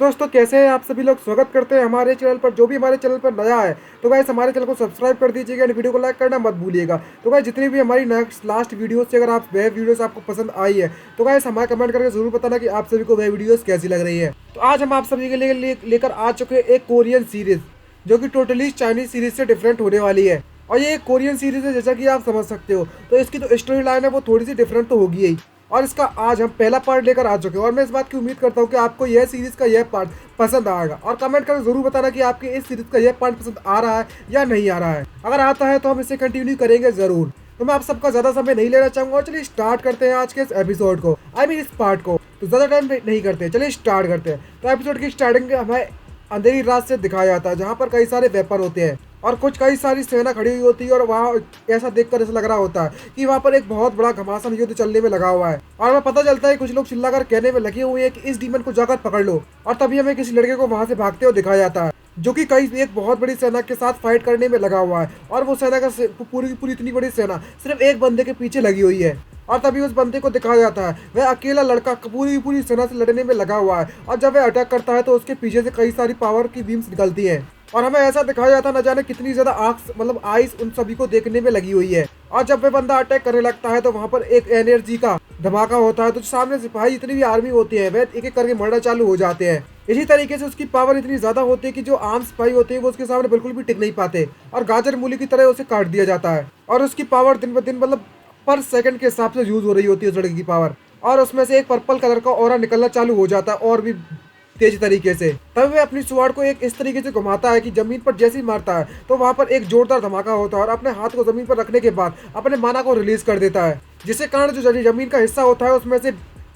दोस्तों कैसे हैं आप सभी लोग। स्वागत करते हैं हमारे चैनल पर। जो भी हमारे चैनल पर नया है तो गाइस हमारे चैनल को सब्सक्राइब कर दीजिएगा एंड वीडियो को लाइक करना मत भूलिएगा। तो गाइस जितनी भी हमारी नेक्स्ट लास्ट वीडियोस से अगर आप वह वीडियोस आपको पसंद आई है तो गाइस हमें कमेंट करके जरूर बताना कि आप सभी को वह वीडियोस कैसी लग रही है। तो आज हम आप सभी के लिए लेकर आ चुके हैं एक कोरियन सीरीज जो कि टोटली चाइनीज सीरीज से डिफरेंट होने वाली है। और ये एक कोरियन सीरीज है जैसा कि आप समझ सकते हो। तो इसकी जो स्टोरी लाइन है वो थोड़ी सी डिफरेंट तो होगी ही। और इसका आज हम पहला पार्ट लेकर आ चुके हैं और मैं इस बात की उम्मीद करता हूँ कि आपको यह सीरीज का यह पार्ट पसंद आएगा। और कमेंट करके जरूर बताना कि आपके इस सीरीज का यह पार्ट पसंद आ रहा है या नहीं आ रहा है। अगर आता है तो हम इसे कंटिन्यू करेंगे जरूर। तो मैं आप सबका ज्यादा समय नहीं लेना चाहूंगा और चलिए स्टार्ट करते हैं आज के इस एपिसोड को, इस पार्ट को। तो ज्यादा टाइम नहीं करते, चलिए स्टार्ट करते हैं। तो एपिसोड की स्टार्टिंग हमें अंधेरी रात से दिखाया जाता है जहाँ पर कई सारे वेपन होते हैं और कई सारी सेना खड़ी हुई होती है। और वहाँ ऐसा देखकर ऐसा लग रहा होता है कि वहाँ पर एक बहुत बड़ा घमासान युद्ध चलने में लगा हुआ है। और हमें पता चलता है कुछ लोग चिल्लाकर कहने में लगे हुए हैं कि इस डीमन को जाकर पकड़ लो। और तभी हमें किसी लड़के को वहाँ से भागते हुए दिखाया जाता है जो कि एक बहुत बड़ी सेना के साथ फाइट करने में लगा हुआ है। और वो सेना का पूरी इतनी बड़ी सेना सिर्फ एक बंदे के पीछे लगी हुई है। और तभी उस बंदे को दिखाया जाता है वह अकेला लड़का पूरी सेना से लड़ने में लगा हुआ है। और जब वह अटैक करता है तो उसके पीछे से कई सारी पावर की बीम्स निकलती है और हमें ऐसा दिखाया जाता है न जाने कितनी ज्यादा आंख आइस उन सभी को देखने में लगी हुई है। और जब वह बंदा अटैक करने लगता है तो वहाँ पर एक एनर्जी का धमाका होता है। तो सामने सिपाही जितनी भी आर्मी होती है वह एक एक करके मरना चालू हो जाते हैं। इसी तरीके से उसकी पावर इतनी ज्यादा होती है कि जो आम सिपाही होते हैं वो उसके सामने बिल्कुल भी टिक नहीं पाते और गाजर मूली की तरह उसे काट दिया जाता है। और उसकी पावर दिन ब दिन पर सेकंड के हिसाब से यूज हो रही होती है उस लड़के की पावर। और उसमें से एक पर्पल कलर का ऑरा निकलना चालू हो जाता है और भी तेज तरीके से। तब वह अपनी स्वॉर्ड को एक इस तरीके से घुमाता है कि जमीन पर जैसे ही मारता है तो वहां पर एक जोरदार धमाका होता है और अपने हाथ को जमीन पर रखने के बाद अपने माना को रिलीज कर देता है, जिसके कारण जो जमीन का हिस्सा होता है उसमें से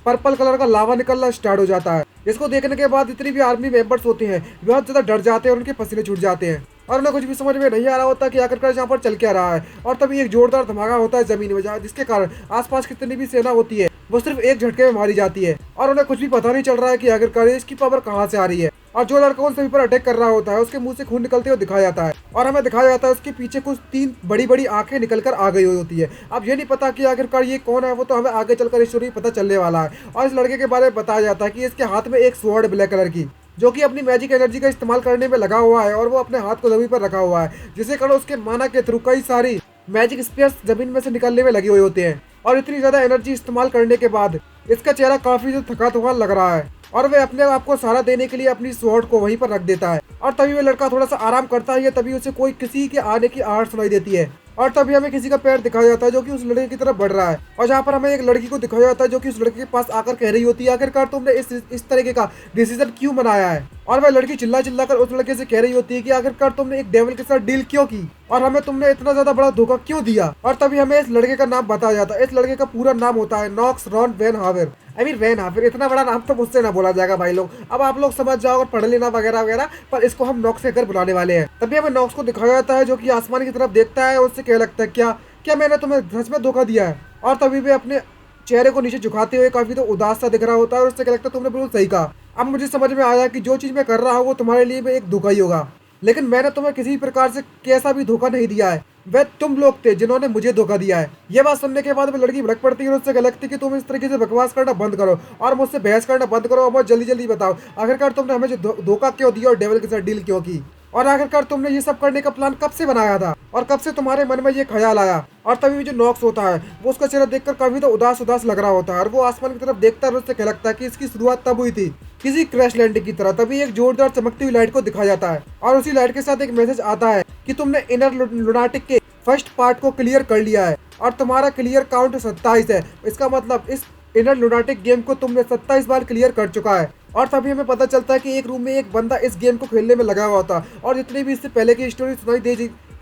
पर्पल कलर का लावा निकलना स्टार्ट हो जाता है। इसको देखने के बाद जितनी भी आर्मी मेंबर्स होते हैं बहुत ज्यादा डर जाते हैं और उनके पसीने छूट जाते हैं और उन्हें कुछ भी समझ में नहीं आ रहा होता कि आखिरकार यहाँ पर चल क्या रहा है। और तभी एक जोरदार धमाका होता है जमीन में जिसके कारण आसपास कितनी भी सेना होती है वो सिर्फ एक झटके में मारी जाती है और उन्हें कुछ भी पता नहीं चल रहा है कि आखिरकार इसकी पावर कहाँ से आ रही है। और जो लड़का उन सभी पर अटैक कर रहा होता है उसके मुंह से खून निकलते हुए दिखाया जाता है और हमें दिखाया जाता है उसके पीछे कुछ 3 बड़ी बड़ी आंखें निकलकर आ गई हुई होती है। अब ये नहीं पता कि आखिरकार ये कौन है, वो तो हमें आगे चलकर स्टोरी पता चलने वाला है। और इस लड़के के बारे में बताया जाता है कि इसके हाथ में एक स्वॉर्ड ब्लैक कलर की जो कि अपनी मैजिक एनर्जी का इस्तेमाल करने में लगा हुआ है और वो अपने हाथ को जमीन पर रखा हुआ है, जिससे कारण उसके माना के थ्रू कई सारी मैजिक स्पेयर्स जमीन में से निकलने में लगे हुए होते हैं। और इतनी ज्यादा एनर्जी इस्तेमाल करने के बाद इसका चेहरा काफी थका थका लग रहा है और वह अपने आप को सहारा देने के लिए अपनी स्वॉर्ड को वहीं पर रख देता है। और तभी वह लड़का थोड़ा सा आराम करता है तभी उसे किसी के आने की आहट सुनाई देती है और तभी हमें किसी का पैर दिखाया जाता है जो कि उस लड़के की तरफ बढ़ रहा है। और जहाँ पर हमें एक लड़की को दिखाया जाता है जो कि उस लड़के के पास आकर कह रही होती है आखिरकार तुमने इस तरीके का डिसीजन क्यों बनाया है। और वह लड़की चिल्ला कर उस लड़के से कह रही होती है कि आखिरकार तुमने एक डेविल के साथ डील क्यों की और हमें तुमने इतना ज्यादा बड़ा धोखा क्यों दिया। और तभी हमें इस लड़के का नाम बताया जाता है। इस लड़के का पूरा नाम होता है नॉक्स रॉन वैन हावर। वैन हावर इतना बड़ा नाम तो मुझसे ना बोला जाएगा भाई लोग, अब आप लोग समझ जाओ और पढ़ लेना वगैरह वगैरह, पर इसको हम नॉक्स कहकर बुलाने वाले हैं। तभी हमें नॉक्स को दिखाया जाता है जो कि आसमान की तरफ देखता है और उससे क्या लगता है क्या मैंने तुम्हें सच में धोखा दिया है। और तभी वे अपने चेहरे को नीचे झुकाते हुए काफी तो उदास सा दिख रहा होता है और उससे क्या लगता है तुमने बिल्कुल सही कहा। अब मुझे समझ में आया कि जो चीज मैं कर रहा हूँ वो तुम्हारे लिए भी एक धोखा ही होगा, लेकिन मैंने तुम्हें किसी प्रकार से कैसा भी धोखा नहीं दिया है, वह तुम लोग थे जिन्होंने मुझे धोखा दिया है। ये बात सुनने के बाद वो लड़की भड़क पड़ती है और उससे लगती है कि तुम इस तरीके से बकवास करना बंद करो और मुझसे बहस करना बंद करो और बहुत जल्दी बताओ आखिरकार तुमने हमें धोखा क्यों दिया और डेविल के साथ डील क्यों की और आखिरकार तुमने ये सब करने का प्लान कब से बनाया था और कब से तुम्हारे मन में ये ख्याल आया। और तभी जो नॉक्स होता है वो उसका चेहरा देखकर काफी तो उदास लग रहा होता है और वो आसमान की तरफ देखता है और उससे क्या लगता है कि इसकी शुरुआत तब हुई थी किसी क्रैश लैंडिंग की तरह। तभी एक जोरदार चमकती हुई लाइट को दिखाया जाता है और उसी लाइट के साथ एक मैसेज आता है कि तुमने इनर लुनाटिक के फर्स्ट पार्ट को क्लियर कर लिया है और तुम्हारा क्लियर काउंट 27 है। इसका मतलब इस इनर लुनाटिक गेम को तुमने 27 बार क्लियर कर चुका है। और तभी हमें पता चलता है कि एक रूम में एक बंदा इस गेम को खेलने में लगा हुआ था और जितनी भी इससे पहले की स्टोरी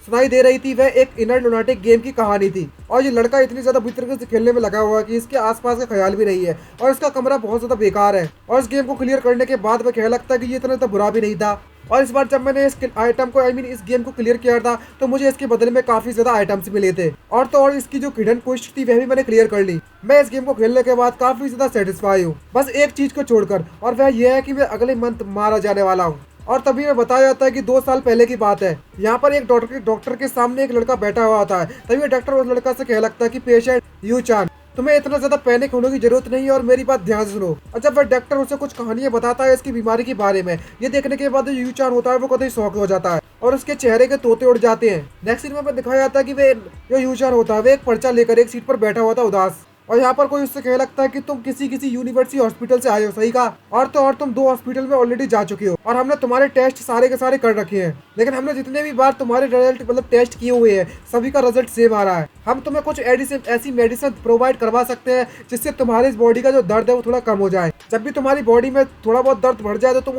सुनाई दे रही थी वह एक इनर लुनाटिक गेम की कहानी थी। और ये लड़का इतनी ज्यादा बुरी तरीके से खेलने में लगा हुआ है कि इसके आसपास का ख्याल भी नहीं है और इसका कमरा बहुत ज्यादा बेकार है। और इस गेम को क्लियर करने के बाद वह कह लगता है कि ये इतना बुरा भी नहीं था। और इस बार जब मैंने इस आइटम को इस गेम को क्लियर किया था तो मुझे इसके बदले में काफी ज्यादा आइटम्स मिले थे और तो और इसकी जो हिडन क्वेस्ट थी वह भी मैंने क्लियर कर ली। मैं इस गेम को खेलने के बाद काफी ज्यादा सेटिस्फाई हूँ, बस एक चीज को छोड़कर, और वह यह है कि मैं अगले मंथ मारा जाने वाला हूँ। और तभी में बताया जाता है कि 2 साल पहले की बात है। यहाँ पर एक डॉक्टर के सामने एक लड़का बैठा हुआ था। तभी डॉक्टर उस लड़का से कह लगता है कि पेशेंट यू चान तुम्हें इतना ज्यादा पैनिक होने की जरूरत नहीं है और मेरी बात ध्यान से सुनो। और जब वह डॉक्टर उसे कुछ कहानियां बताता है इसकी बीमारी के बारे में, ये देखने के बाद यू चान होता है वो कतई शौक हो जाता है और उसके चेहरे के तोते उड़ जाते हैं। नेक्स्ट सीन में दिखाया जाता है कि वे जो यू चान होता है वो एक पर्चा लेकर एक सीट पर बैठा हुआ था उदास, और यहाँ पर कोई उससे कहने लगता है कि तुम किसी किसी यूनिवर्सिटी हॉस्पिटल से आए हो, सही कहा, और तुम 2 हॉस्पिटल में ऑलरेडी जा चुके हो और हमने तुम्हारे टेस्ट सारे के सारे कर रखे हैं, लेकिन हमने जितने भी बार तुम्हारे रिजल्ट मतलब टेस्ट किए हुए हैं सभी का रिजल्ट सेम आ रहा है। हम तुम्हें कुछ ऐसी मेडिसिन प्रोवाइड करवा सकते हैं जिससे तुम्हारे इस बॉडी का जो दर्द है वो थोड़ा कम हो जाए। जब भी तुम्हारी बॉडी में थोड़ा बहुत दर्द बढ़ जाए तो तुम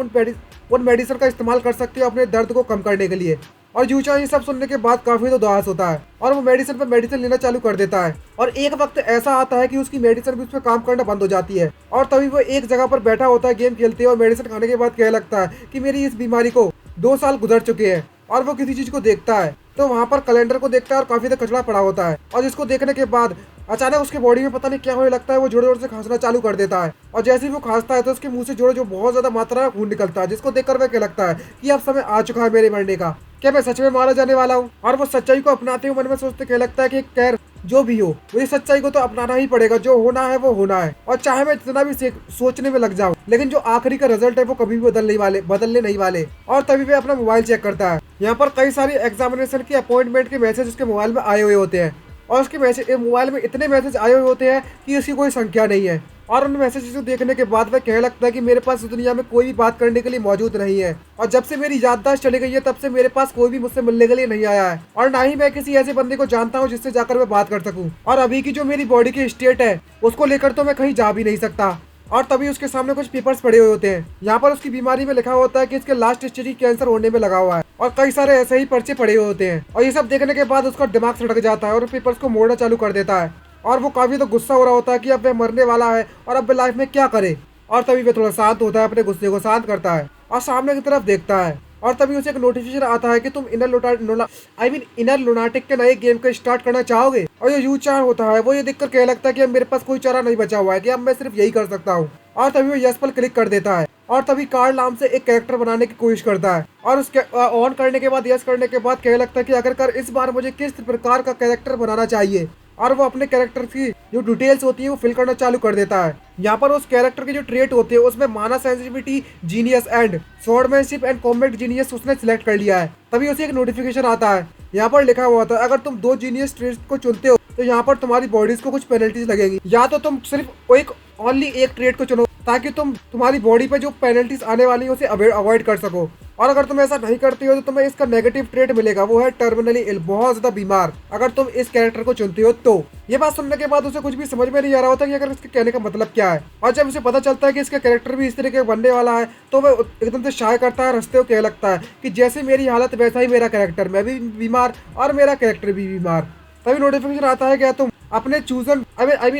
उन मेडिसिन का इस्तेमाल कर सकते हो अपने दर्द को कम करने के लिए। और यूचान ये सब सुनने के बाद काफी तो उदास होता है और वो मेडिसिन पे मेडिसिन लेना चालू कर देता है। और एक वक्त ऐसा आता है कि उसकी मेडिसिन भी उस पर काम करना बंद हो जाती है और तभी वो एक जगह पर बैठा होता है गेम खेलते हुए और मेडिसिन खाने के बाद कहने लगता है कि मेरी इस बीमारी को 2 साल गुजर चुके हैं। और वो किसी चीज को देखता है तो वहाँ पर कैलेंडर को देखता है और काफी कचरा पड़ा होता है, और जिसको देखने के बाद अचानक उसके बॉडी में पता नहीं क्या होने लगता है, वो जोर जोर से खांसना चालू कर देता है। और जैसे ही वो खांसता है तो उसके मुंह से जोर जो बहुत ज्यादा मात्रा में खून निकलता है, जिसको देखकर वह क्या लगता है कि अब समय आ चुका है मेरे मरने का, क्या मैं सच में मारा जाने वाला हूँ। और वो सच्चाई को अपनाते हुए मन में सोचते क्या लगता है कि खैर जो भी हो मुझे सच्चाई को तो अपनाना ही पड़ेगा, जो होना है वो होना है, और चाहे मैं जितना भी सोचने में लग जाऊं लेकिन जो आखिरी का रिजल्ट है वो कभी भी बदलने नहीं वाले। और तभी वे अपना मोबाइल चेक करता है। यहाँ पर कई सारी एग्जामिनेशन की अपॉइंटमेंट के मैसेज उसके मोबाइल में आए हुए होते हैं और उसके मोबाइल में इतने मैसेज आए हुए होते हैं कि उसकी कोई संख्या नहीं है। और उन मैसेजेस को देखने के बाद वह कहने लगता है कि मेरे पास इस दुनिया में कोई भी बात करने के लिए मौजूद नहीं है, और जब से मेरी याददाश्त चली गई है तब से मेरे पास कोई भी मुझसे मिलने के लिए नहीं आया है, और ना ही मैं किसी ऐसे बंदे को जानता हूँ जिससे जाकर मैं बात कर सकूँ। और अभी की जो मेरी बॉडी की स्टेट है उसको लेकर तो मैं कहीं जा भी नहीं सकता। और तभी उसके सामने कुछ पेपर्स पड़े हुए होते हैं। यहाँ पर उसकी बीमारी में लिखा होता है कि इसके लास्ट स्टेज कैंसर होने में लगा हुआ है, और कई सारे ऐसे ही पर्चे पड़े हुए होते हैं। और ये सब देखने के बाद उसका दिमाग सड़क जाता है और पेपर्स को मोड़ना चालू कर देता है, और वो काफी तो गुस्सा हो रहा होता है कि अब वह मरने वाला है और अब वह लाइफ में क्या करे। और तभी वह थोड़ा शांत होता है, अपने गुस्से को शांत करता है और सामने की तरफ देखता है, और तभी उसे एक नोटिफिकेशन आता है कि तुम इनर लुनाटिक के नए गेम को स्टार्ट करना चाहोगे। और जो यू चान होता है वो ये देखकर कहने लगता है कि अब मेरे पास कोई चारा नहीं बचा हुआ है, कि अब मैं सिर्फ यही कर सकता हूँ। और तभी वो यस पर क्लिक कर देता है और तभी कार्ल नाम से एक कैरेक्टर बनाने की कोशिश करता है, और उसके ऑन करने के बाद यस करने के बाद कहने लगता है कि अगर इस बार मुझे किस प्रकार का कैरेक्टर बनाना चाहिए, और वो अपने कैरेक्टर की जो डिटेल्स होती है वो फिल करना चालू कर देता है। यहाँ पर उस कैरेक्टर के जो ट्रेट होते हैं उसमें माना sensitivity, genius and swordsmanship and combat genius उसने सिलेक्ट कर लिया है। तभी उसे एक नोटिफिकेशन आता है, यहाँ पर लिखा हुआ था अगर तुम 2 जीनियस ट्रेट्स को चुनते हो तो यहाँ पर तुम्हारी बॉडीज को कुछ पेनल्टीज लगेगी, या तो तुम सिर्फ ओनली एक ट्रेट को चुनो ताकि तुम्हारी बॉडी पे जो पेनल्टीज आने वाली है उसे अवॉइड कर सको, और अगर तुम ऐसा नहीं करते हो तो तुम्हें इसका नेगेटिव ट्रेट मिलेगा, वो है टर्मिनली इल, बहुत ज्यादा बीमार, अगर तुम इस कैरेक्टर को चुनते हो तो। ये बात सुनने के बाद उसे कुछ भी समझ में नहीं आ रहा होता कि अगर इसके कहने का मतलब क्या है, और जब उसे पता चलता है कि इसका कैरेक्टर भी इस तरीके का बनने वाला है तो वह एकदम से शाय करता है, हंसते हुए कहने लगता है कि जैसे मेरी हालत वैसा ही मेरा कैरेक्टर, मैं भी बीमार और मेरा कैरेक्टर भी बीमार। तभी नोटिफिकेशन आता है क्या तुम अपने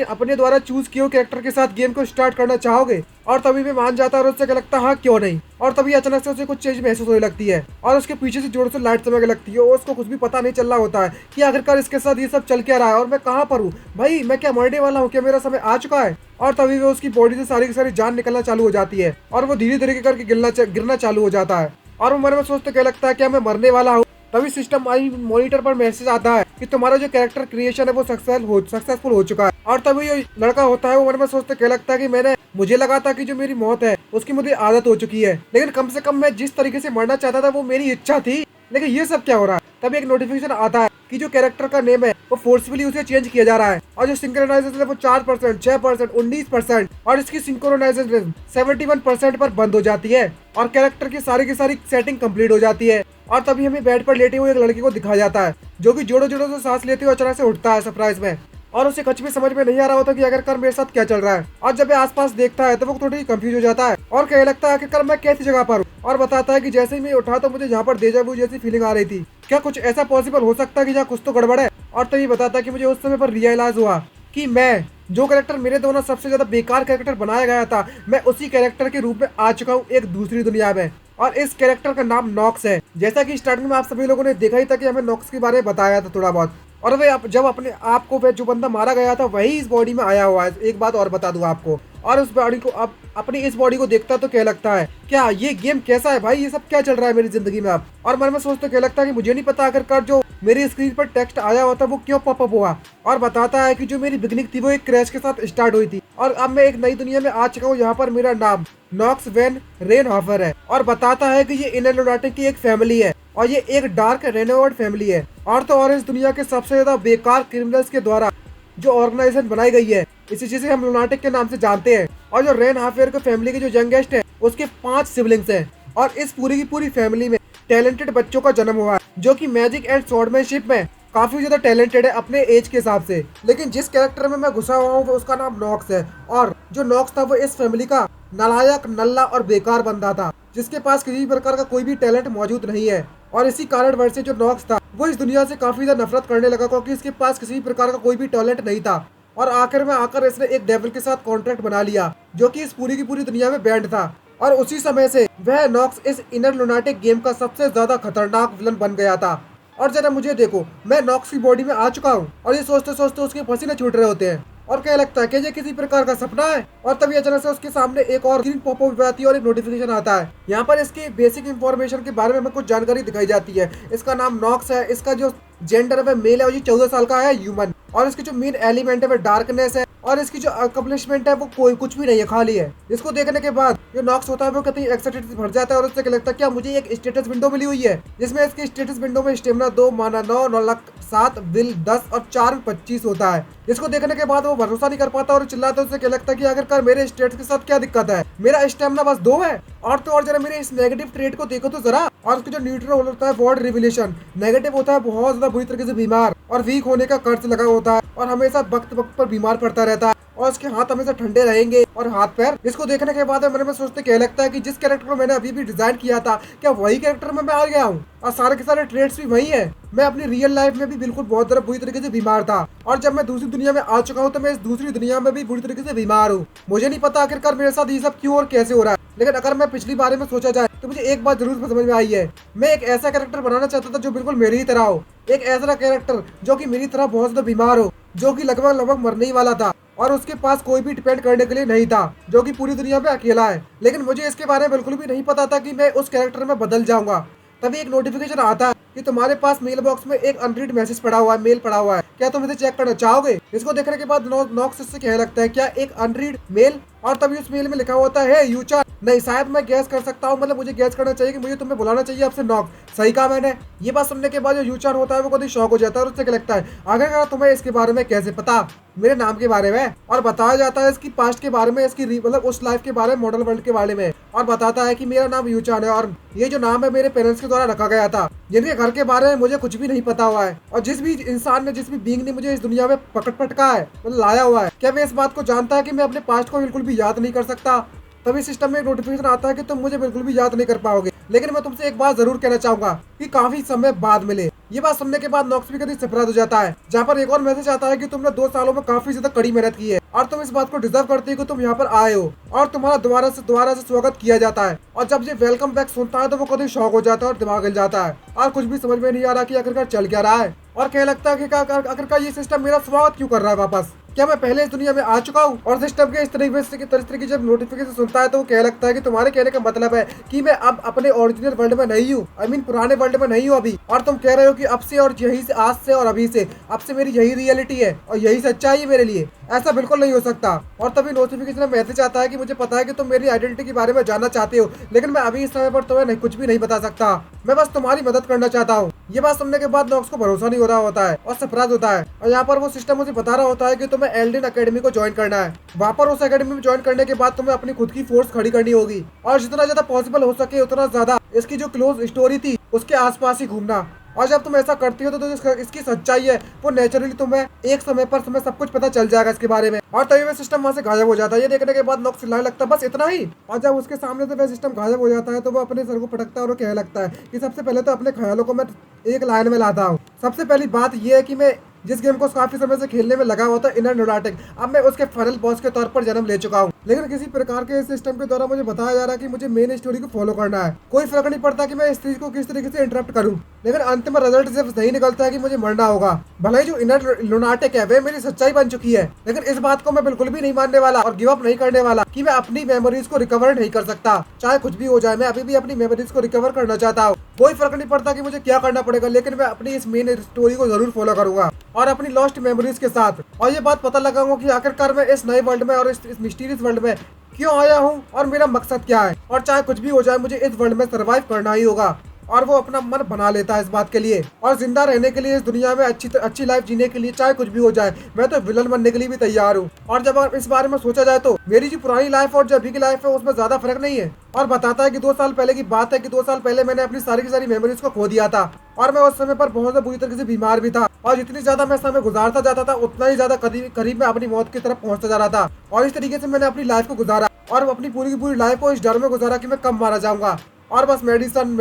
अपने द्वारा चूज किए कैरेक्टर के साथ गेम को स्टार्ट करना चाहोगे। और तभी भी मान जाता है और उससे क्या लगता है हाँ क्यों नहीं। और तभी अचानक से उसे कुछ चीज महसूस होने लगती है और उसके पीछे से जोर से लाइट चमकने लगती है, और उसको कुछ भी पता नहीं चल रहा होता है कि आखिरकार इसके साथ ये सब चल क्या रहा है और मैं कहाँ पर हूँ, भाई मैं क्या मरने वाला हूँ, क्या मेरा समय आ चुका है। और तभी वो उसकी बॉडी से सारी की सारी जान निकलना चालू हो जाती है और वो धीरे धीरे करके गिरना चालू हो जाता है, और वो मन में सोचते क्या लगता है क्या मैं मरने वाला हूँ। तभी सिस्टम मॉनिटर पर मैसेज आता है कि तुम्हारा जो कैरेक्टर क्रिएशन है वो सक्सेसफुल हो चुका है। और तभी जो लड़का होता है वो मन में सोचते क्या लगता है कि मुझे लगा था कि जो मेरी मौत है उसकी मुझे आदत हो चुकी है, लेकिन कम से कम मैं जिस तरीके से मरना चाहता था वो मेरी इच्छा थी, लेकिन ये सब क्या हो रहा है। तभी एक नोटिफिकेशन आता है कि जो कैरेक्टर का नेम है वो फोर्सफुली उसे चेंज किया जा रहा है, और जो सिंक्रोनाइजेशन है वो 4%, 6%, 19%, और इसकी सिंक्रोनाइजेशन 71% पर बंद हो जाती है, और कैरेक्टर की सारी सेटिंग कंप्लीट हो जाती है। और तभी हमें बेड पर लेटे हुए एक लड़के को दिखाया जाता है जो कि जोड़ों जोड़ों से सांस लेते हुए अचानक से उठता है सरप्राइज में, और उसे कुछ भी समझ में नहीं आ रहा होता कि आखिरकार मेरे साथ क्या चल रहा है। और जब ये आसपास देखता है तो वो थोड़ी कंफ्यूज हो जाता है और कहने लगता है आखिरकार मैं कैसी जगह पर हूँ, और बताता है कि जैसे ही मैं उठा तो मुझे यहाँ पर डेजा वू जैसी फीलिंग आ रही थी, क्या कुछ ऐसा पॉसिबल हो सकता है कि जहाँ कुछ तो गड़बड़ है। और तभी बताता है कि मुझे उस समय पर रियलाइज हुआ कि मैं जो कैरेक्टर मेरे द्वारा सबसे ज्यादा बेकार कैरेक्टर बनाया गया था, मैं उसी कैरेक्टर के रूप में आ चुका हूँ एक दूसरी दुनिया में, और इस कैरेक्टर का नाम नॉक्स है। जैसा कि स्टार्टिंग में आप सभी लोगों ने देखा ही था कि हमें नॉक्स के बारे में बताया था थोड़ा बहुत, और वे जब अपने आप को जो बंदा मारा गया था वही इस बॉडी में आया हुआ है। एक बात और बता दूं आपको, और उस बॉडी को अब अपनी इस बॉडी को देखता तो क्या लगता है क्या ये गेम कैसा है भाई, ये सब क्या चल रहा है मेरी जिंदगी में अब। और मन में सोचते क्या लगता है कि मुझे नहीं पता आखिरकार जो मेरी स्क्रीन पर टेक्स्ट आया हुआ था वो क्यों पॉपअप हुआ, और बताता है कि जो मेरी बिगनिंग थी वो एक क्रैश के साथ स्टार्ट हुई थी और अब मैं एक नई दुनिया में आ चुका हूँ। यहाँ पर मेरा नाम नॉक्स वैन रेनहॉफर है और बताता है कि ये इनर लुनाटिक की एक फैमिली है और ये एक डार्क रेनोवर्ड फैमिली है। और तो और इस दुनिया के सबसे ज्यादा बेकार क्रिमिनल्स के द्वारा जो ऑर्गेनाइजेशन बनाई गई है, इसी चीज से हम लुनाटिक के नाम से जानते हैं। और जो रेनहॉफर की फैमिली के जो यंगेस्ट है उसके 5 सिबलिंग्स हैं और इस पूरी की पूरी फैमिली में टैलेंटेड बच्चों का जन्म हुआ है जो कि मैजिक एंड स्वॉर्डमैनशिप में काफी ज्यादा टैलेंटेड है अपने एज के हिसाब से। लेकिन जिस कैरेक्टर में मैं घुसा हुआ हूँ वो उसका नाम नॉक्स है और जो नॉक्स था वो इस फैमिली का नालायक, नल्ला और बेकार बंदा था जिसके पास किसी प्रकार का कोई भी टैलेंट मौजूद नहीं है। और इसी कारण वजह से जो नॉक्स था वो इस दुनिया से काफी ज्यादा नफरत करने लगा क्योंकि इसके पास किसी प्रकार का कोई भी टैलेंट नहीं था। और आखिर में आकर इसने एक डेविल के साथ कॉन्ट्रैक्ट बना लिया जो कि इस पूरी की पूरी दुनिया में बैंड था। और उसी समय से वह नॉक्स इस इनर लुनाटिक गेम का सबसे ज्यादा खतरनाक विलन बन गया था। और जरा मुझे देखो, मैं नॉक्स की बॉडी में आ चुका हूँ और ये सोचते सोचते उसके पसीने छूट रहे होते हैं और क्या लगता है कि ये किसी प्रकार का सपना है। और तभी अचानक से उसके सामने एक और स्क्रीन पॉपअप आती है और एक नोटिफिकेशन आता है। यहाँ पर इसकी बेसिक इंफॉर्मेशन के बारे में हमें कुछ जानकारी दिखाई जाती है। इसका नाम नॉक्स है, इसका जो जेंडर है वह मेल है और ये 14 साल का है, ह्यूमन। और इसकी जो मेन एलिमेंट है वह डार्कनेस है और इसकी जो अकम्पलिशमेंट है वो कोई कुछ भी नहीं है, खाली है। इसको देखने के बाद जो नॉक्स होता है वो कहते हैं एक्साइटेड से भर जाता है और उससे क्या लगता है क्या मुझे एक स्टेटस विंडो मिली हुई है जिसमें इसकी स्टेटस विंडो में स्टेमिना 2, माना 9, 9 लाख 7, विल 10 और 4 25 होता है। इसको देखने के बाद वो भरोसा नहीं कर पाता और चिल्लाता है। उससे क्या लगता है कि आखिरकार मेरे स्टेट्स के साथ क्या दिक्कत है, मेरा स्टेमिना बस 2 है। और तो और जरा मेरे इस नेगेटिव ट्रेट को देखो तो जरा। और उसका जो न्यूट्रल होता है वर्ड रिविलेशन नेगेटिव होता है, बहुत ज्यादा बुरी तरीके से बीमार और वीक होने का कर्ज लगा होता है और हमेशा वक्त वक्त पर बीमार पड़ता रहता है और उसके हाथ हमेशा ठंडे रहेंगे और हाथ पैर। इसको देखने के बाद मन में सोचते क्या लगता है कि जिस कैरेक्टर को मैंने अभी भी डिजाइन किया था क्या वही कैरेक्टर में मैं आ गया हूँ और सारे के सारे ट्रेड्स भी वही है। मैं अपनी रियल लाइफ में भी बिल्कुल बहुत ज्यादा बुरी तरीके से बीमार था और जब मैं दूसरी दुनिया में आ चुका हूँ तो मैं इस दूसरी दुनिया में भी बुरी तरीके से बीमार हूँ। मुझे नहीं पता आखिरकार मेरे साथ ये सब क्यों और कैसे हो रहा है, लेकिन अगर मैं पिछली बारे में सोचा जाए तो मुझे एक बात जरूर समझ में आई है। मैं एक ऐसा कैरेक्टर बनाना चाहता था जो बिल्कुल मेरी ही तरह हो, एक ऐसा कैरेक्टर जो कि मेरी तरह बहुत ज्यादा बीमार हो, जो कि लगभग लगभग मरने ही वाला था और उसके पास कोई भी डिपेंड करने के लिए नहीं था, जो कि पूरी दुनिया में अकेला है। लेकिन मुझे इसके बारे में बिल्कुल भी नहीं पता था कि मैं उस कैरेक्टर में बदल जाऊंगा। तभी एक नोटिफिकेशन आता है कि तुम्हारे पास मेल बॉक्स में एक अनरीड मैसेज पड़ा हुआ है, मेल पड़ा हुआ है, क्या तुम इसे चेक करना चाहोगे। इसको देखने के बाद नॉक्स से कहने लगता है क्या एक अनरीड मेल, और तभी उस मेल में लिखा होता है यूचार। नहीं, शायद मैं गैस कर सकता हूँ, मतलब मुझे गैस करना चाहिए कि मुझे तुम्हें बुलाना चाहिए आपसे नॉक्स। सही कहा मैंने। ये बात सुनने के बाद जो यूचार होता है वो कभी शॉक हो जाता है और उससे क्या लगता है आखिरकार तुम्हें इसके बारे में कैसे पता, मेरे नाम के बारे में। और बताया जाता है इसकी पास्ट के बारे में, इसकी मतलब उस लाइफ के बारे में, मॉडल वर्ल्ड के बारे में। और बताता है कि मेरा नाम यूचान है और ये जो नाम है मेरे पेरेंट्स के द्वारा रखा गया था, जिनके घर के बारे में मुझे कुछ भी नहीं पता हुआ है। और जिस भी इंसान ने, जिस भी बीइंग ने मुझे इस दुनिया में पटका है, मतलब लाया हुआ है, क्या वे इस बात को जानता है कि मैं अपने पास्ट को बिल्कुल भी याद नहीं कर सकता। तभी सिस्टम में एक नोटिफिकेशन आता है कि तुम मुझे बिल्कुल भी याद नहीं कर पाओगे, लेकिन मैं तुमसे एक बात जरूर कहना चाहूंगा कि काफी समय बाद मिले। ये बात सुनने के बाद नॉक्स भी कभी सरप्राइज हो जाता है, जहाँ पर एक और मैसेज आता है कि तुमने 2 सालों में काफी ज्यादा कड़ी मेहनत की है और तुम इस बात को डिजर्व करते हो कि तुम यहाँ पर आए हो और तुम्हारा दोबारा से स्वागत किया जाता है। और जब ये वेलकम बैक सुनता है तो वो कभी शॉक हो जाता है और दिमाग हिल जाता है और कुछ भी समझ में नहीं आ रहा कि आखिरकार चल क्या रहा है और क्या लगता है कि आखिरकार ये सिस्टम मेरा स्वागत क्यों कर रहा है वापस। क्या मैं पहले इस दुनिया में आ चुका हूँ। और सिस्टम के इस तरीके की जब नोटिफिकेशन सुनता है तो वो कह लगता है कि तुम्हारे कहने का मतलब है कि मैं अब अपने ओरिजिनल वर्ल्ड में नहीं हूँ, आई मीन पुराने वर्ल्ड में नहीं हूँ अभी, और तुम कह रहे हो कि अब से और यही से, आज से और अभी से, अब से मेरी यही रियलिटी है और यही सच्चाई है मेरे लिए। ऐसा बिल्कुल नहीं हो सकता। और तभी नोटिफिकेशन में मैसेज आता है कि मुझे पता है कि तुम मेरी आइडेंटिटी के बारे में जानना चाहते हो, लेकिन मैं अभी इस समय पर तुम्हें कुछ भी नहीं बता सकता, मैं बस तुम्हारी मदद करना चाहता हूँ। ये बात सुनने के बाद नॉक्स को भरोसा नहीं हो रहा होता है और सरप्राइज होता है और यहाँ पर वो सिस्टम मुझे बता रहा होता है कि तुम्हें एल्डेन अकेडमी को ज्वाइन करना है। वहाँ पर उस अकेडमी में ज्वाइन करने के बाद तुम्हें अपनी खुद की फोर्स खड़ी करनी होगी और जितना ज्यादा पॉसिबल हो सके उतना ज्यादा इसकी जो क्लोज स्टोरी थी उसके आसपास ही घूमना। और जब तुम ऐसा करती हो तो इसकी सच्चाई है वो नेचुरली तुम्हें एक समय पर तुम्हें सब कुछ पता चल जाएगा इसके बारे में। और तभी वह सिस्टम वहाँ से गायब हो जाता है। ये देखने के बाद नॉक्स चिल्लाने लगता है बस इतना ही। और जब उसके सामने से वह सिस्टम गायब हो जाता है तो वो अपने सर को पटकता है और कहने लगता है कि सबसे पहले तो अपने ख्यालों को मैं एक लाइन में लाता हूँ। सबसे पहली बात यह है कि मैं जिस गेम को काफी समय से खेलने में लगा हुआ था इनर लुनाटिक, अब मैं उसके फाइनल बॉस के तौर पर जन्म ले चुका हूँ। लेकिन किसी प्रकार के सिस्टम के द्वारा मुझे बताया जा रहा है कि मुझे मेन स्टोरी को फॉलो करना है। कोई फर्क नहीं पड़ता कि मैं इस चीज को किस तरीके से इंटरप्ट करूं, लेकिन अंत में रिजल्ट सिर्फ सही निकलता है कि मुझे मरना होगा। भले ही जो इनर लुनाटिक है वे मेरी सच्चाई बन चुकी है, लेकिन इस बात को मैं बिल्कुल भी नहीं मानने वाला और गिव अप नहीं करने वाला कि मैं अपनी मेमोरीज को रिकवर नहीं कर सकता। चाहे कुछ भी हो जाए, मैं अभी भी अपनी मेमोरीज को रिकवर करना चाहता हूँ। कोई फर्क नहीं पड़ता कि मुझे क्या करना पड़ेगा, लेकिन मैं अपनी इस मेन स्टोरी को जरूर फॉलो करूंगा और अपनी लॉस्ट मेमोरीज के साथ। और ये बात पता लगाऊंगा कि आखिरकार मैं इस नए वर्ल्ड में और इस मिस्टीरियस वर्ल्ड में क्यों आया हूँ और मेरा मकसद क्या है। और चाहे कुछ भी हो जाए, मुझे इस वर्ल्ड में सरवाइव करना ही होगा। और वो अपना मन बना लेता है इस बात के लिए, और जिंदा रहने के लिए, इस दुनिया में अच्छी लाइफ जीने के लिए चाहे कुछ भी हो जाए, मैं तो विलन बनने के लिए भी तैयार हूँ। और जब इस बारे में सोचा जाए तो मेरी जो पुरानी लाइफ और जो अभी की लाइफ है उसमें ज्यादा फर्क नहीं है। और बताता है कि 2 साल पहले की बात है कि 2 साल पहले मैंने अपनी सारी की सारी मेमोरीज को खो दिया था, और मैं उस समय पर बहुत ज्यादा बुरी तरीके से बीमार भी था। और जितनी ज्यादा मैं समय गुजारता जाता था, उतना ही ज्यादा करीब मैं अपनी मौत की तरफ पहुंचता जा रहा था। और इस तरीके से मैंने अपनी लाइफ को गुजारा, और अपनी पूरी की पूरी लाइफ को इस डर में गुजारा कि मैं कब मारा जाऊंगा। और बस मेडिसन